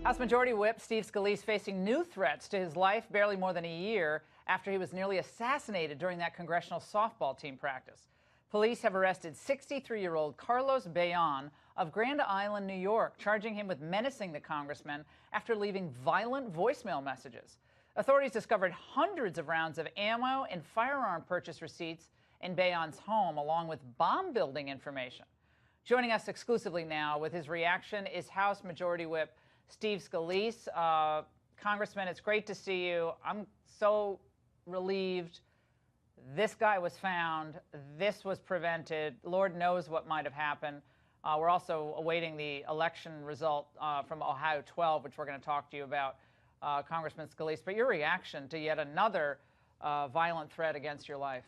House Majority Whip Steve Scalise facing new threats to his life barely more than a year after he was nearly assassinated during that congressional softball team practice. Police have arrested 63-year-old Carlos Bayon of Grand Island, New York, charging him with menacing the congressman after leaving violent voicemail messages. Authorities discovered hundreds of rounds of ammo and firearm purchase receipts in Bayon's home, along with bomb-building information. Joining us exclusively now with his reaction is House Majority Whip Steve Scalise. Congressman, it's great to see you. I'm so relieved this guy was found, this was prevented. Lord knows what might have happened. We're also awaiting the election result from Ohio 12, which we're going to talk to you about, Congressman Scalise. But your reaction to yet another violent threat against your life.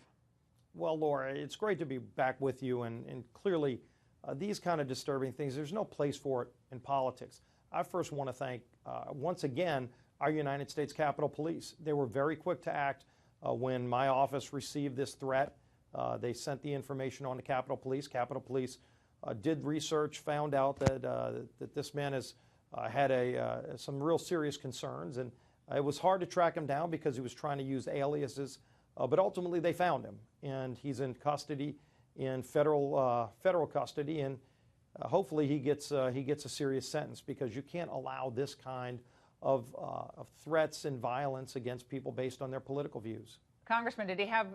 Well, Laura, it's great to be back with you, and clearly these kind of disturbing things, there's no place for it in politics. I first want to thank, once again, our United States Capitol Police. They were very quick to act when my office received this threat. They sent the information on to Capitol Police. Capitol Police did research, found out that this man has had some real serious concerns, and it was hard to track him down because he was trying to use aliases, but ultimately they found him, and he's in custody, in federal custody, and hopefully he gets a serious sentence, because you can't allow this kind of threats and violence against people based on their political views. Congressman, did he have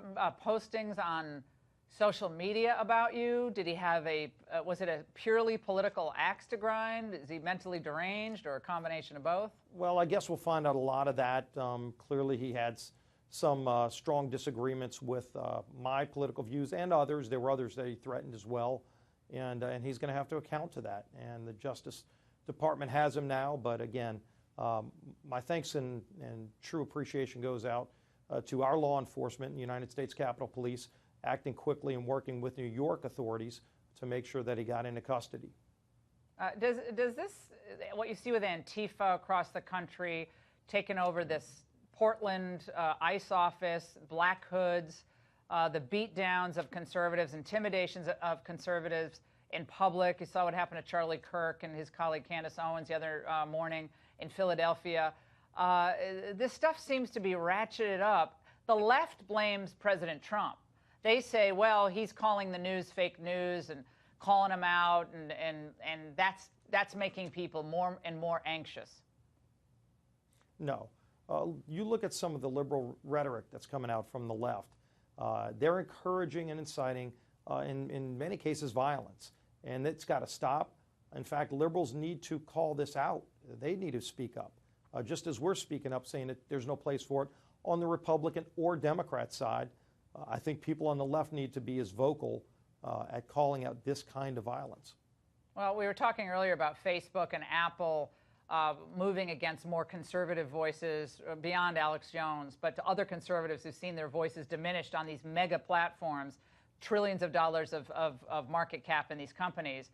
postings on social media about you? Did he have was it a purely political axe to grind? Is he mentally deranged, or a combination of both? Well, I guess we'll find out a lot of that. Clearly he had some strong disagreements with my political views and others. There were others that he threatened as well, and he's going to have to account to that. And the Justice Department has him now, but again, my thanks and true appreciation goes out to our law enforcement and United States Capitol Police, acting quickly and working with New York authorities to make sure that he got into custody. Does this, what you see with Antifa across the country, taking over this Portland ICE office, black hoods, the beatdowns of conservatives, intimidations of conservatives in public? You saw what happened to Charlie Kirk and his colleague Candace Owens the other morning in Philadelphia. This stuff seems to be ratcheted up. The left blames President Trump. They say, well, he's calling the news fake news and calling them out, and that's making people more and more anxious. No. You look at some of the liberal rhetoric that's coming out from the left. They're encouraging and inciting, in many cases, violence. And it's got to stop. In fact, liberals need to call this out. They need to speak up, just as we're speaking up, saying that there's no place for it on the Republican or Democrat side. I think people on the left need to be as vocal at calling out this kind of violence. Well, we were talking earlier about Facebook and Apple moving against more conservative voices beyond Alex Jones, but to other conservatives who've seen their voices diminished on these mega platforms, trillions of dollars of market cap in these companies.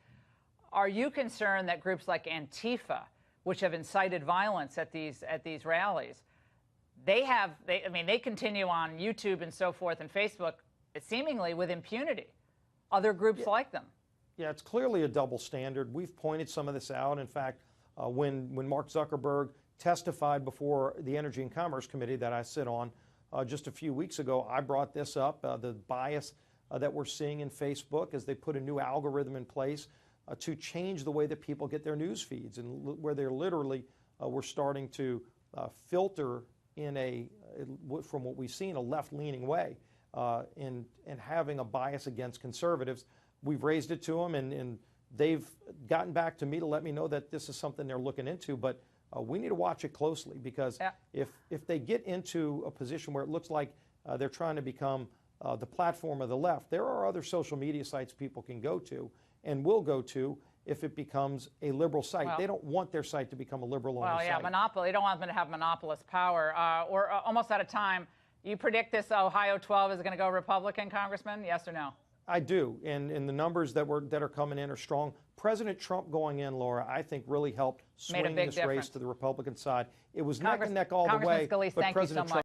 Are you concerned that groups like Antifa, which have incited violence at these rallies, they continue on YouTube and so forth and Facebook, seemingly with impunity? Other groups like them. Yeah, it's clearly a double standard. We've pointed some of this out. In fact, when Mark Zuckerberg testified before the Energy and Commerce Committee that I sit on just a few weeks ago, I brought this up, the bias that we're seeing in Facebook as they put a new algorithm in place to change the way that people get their news feeds, and where they're literally, we're starting to filter in from what we've seen, a left-leaning way, and having a bias against conservatives. We've raised it to them, and they've gotten back to me to let me know that this is something they're looking into, but we need to watch it closely, because if they get into a position where it looks like they're trying to become the platform of the left, there are other social media sites people can go to and will go to if it becomes a liberal site. Well, they don't want their site to become a liberal-only site. Well, yeah, monopoly. They don't want them to have monopolist power. We're almost out of time. You predict this Ohio 12 is going to go Republican, Congressman? Yes or no? I do, and the numbers that are coming in are strong. President Trump going in, Laura, I think really helped swing this race to the Republican side. It was neck and neck all the way, Scalise, but President Trump